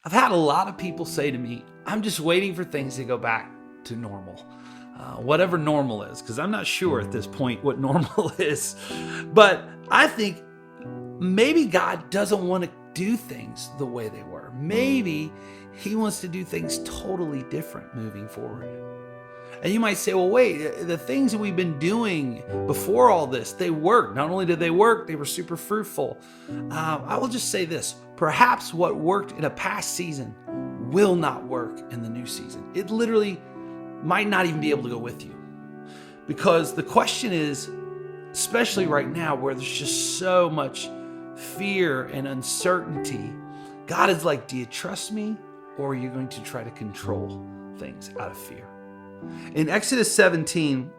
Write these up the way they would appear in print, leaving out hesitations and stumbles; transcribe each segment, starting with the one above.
I've had a lot of people say to me, I'm just waiting for things to go back to normal. Whatever normal is, because I'm not sure at this point what normal is. But I think maybe God doesn't want to do things the way they were. Maybe he wants to do things totally different moving forward. And you might say, well, wait, the things that we've been doing before all this, they worked. Not only did they work, they were super fruitful. I will just say this, perhaps what worked in a past season will not work in the new season. It literally might not even be able to go with you. Because the question is, especially right now where there's just so much fear and uncertainty, God is like, do you trust me, or are you going to try to control things out of fear? In Exodus 17,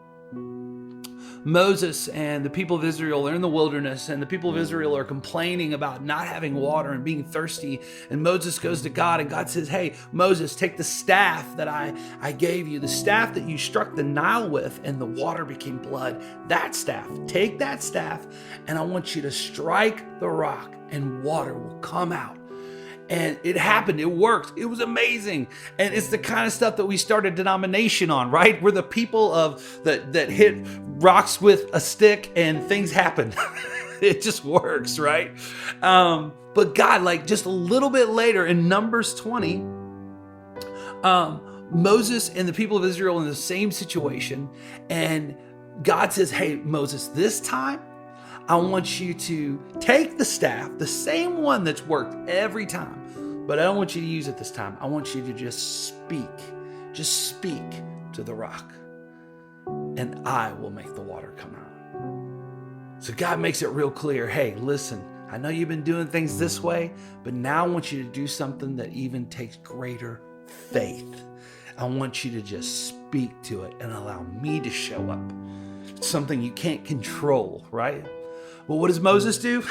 Moses and the people of Israel are in the wilderness, and the people of Israel are complaining about not having water and being thirsty. And Moses goes to God, and God says, hey, Moses, take the staff that I gave you, the staff that you struck the Nile with, and the water became blood. That staff, take that staff, and I want you to strike the rock, and water will come out. And it happened. It worked. It was amazing. And it's the kind of stuff that we started denomination on, right? We're the people that hit rocks with a stick and things happen. It just works, right? But God, like just a little bit later in Numbers 20, Moses and the people of Israel in the same situation. And God says, hey, Moses, this time, I want you to take the staff, the same one that's worked every time, but I don't want you to use it this time. I want you to just speak to the rock, and I will make the water come out. So God makes it real clear. Hey, listen, I know you've been doing things this way, but now I want you to do something that even takes greater faith. I want you to just speak to it and allow me to show up. It's something you can't control, right? Well, what does Moses do?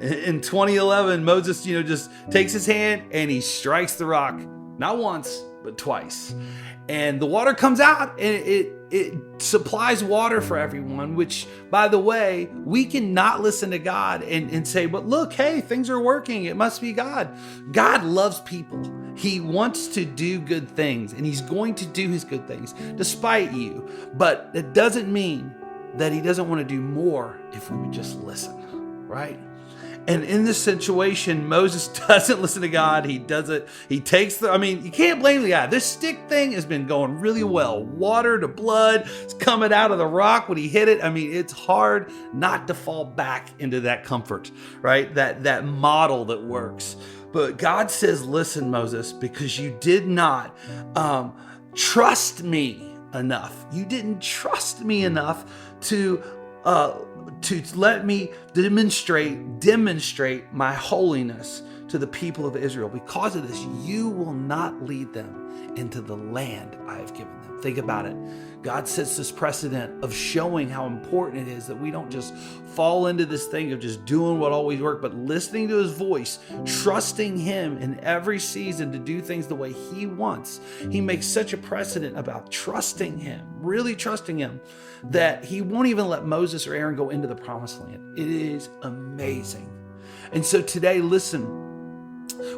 In 2011, Moses, just takes his hand and he strikes the rock, not once, but twice. And the water comes out, and it supplies water for everyone, which, by the way, we cannot listen to God and say, but look, hey, things are working. It must be God. God loves people. He wants to do good things, and he's going to do his good things despite you. But it doesn't mean that he doesn't want to do more if we would just listen, right? And in this situation, Moses doesn't listen to God. He does it. He takes you can't blame the guy. This stick thing has been going really well. Water to blood. It's coming out of the rock when he hit it. It's hard not to fall back into that comfort, right? That model that works. But God says, listen, Moses, because you did not trust me enough. You didn't trust me enough to let me demonstrate my holiness to the people of Israel. Because of this, you will not lead them into the land I have given them. Think about it. God sets this precedent of showing how important it is that we don't just fall into this thing of just doing what always worked, but listening to his voice, trusting him in every season to do things the way he wants. He makes such a precedent about trusting him, really trusting him, that he won't even let Moses or Aaron go into the promised land. It is amazing. And so today, listen,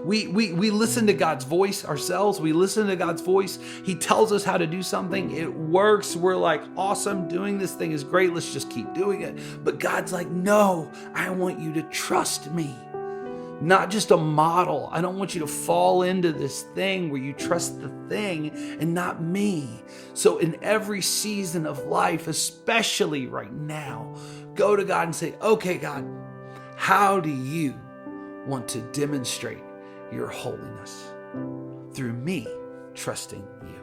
we listen to God's voice ourselves. We listen to God's voice. He tells us how to do something. It works. We're like, awesome, doing this thing is great. Let's just keep doing it. But God's like, no, I want you to trust me. Not just a model. I don't want you to fall into this thing where you trust the thing and not me. So in every season of life, especially right now, go to God and say, okay, God, how do you want to demonstrate your holiness through me trusting you?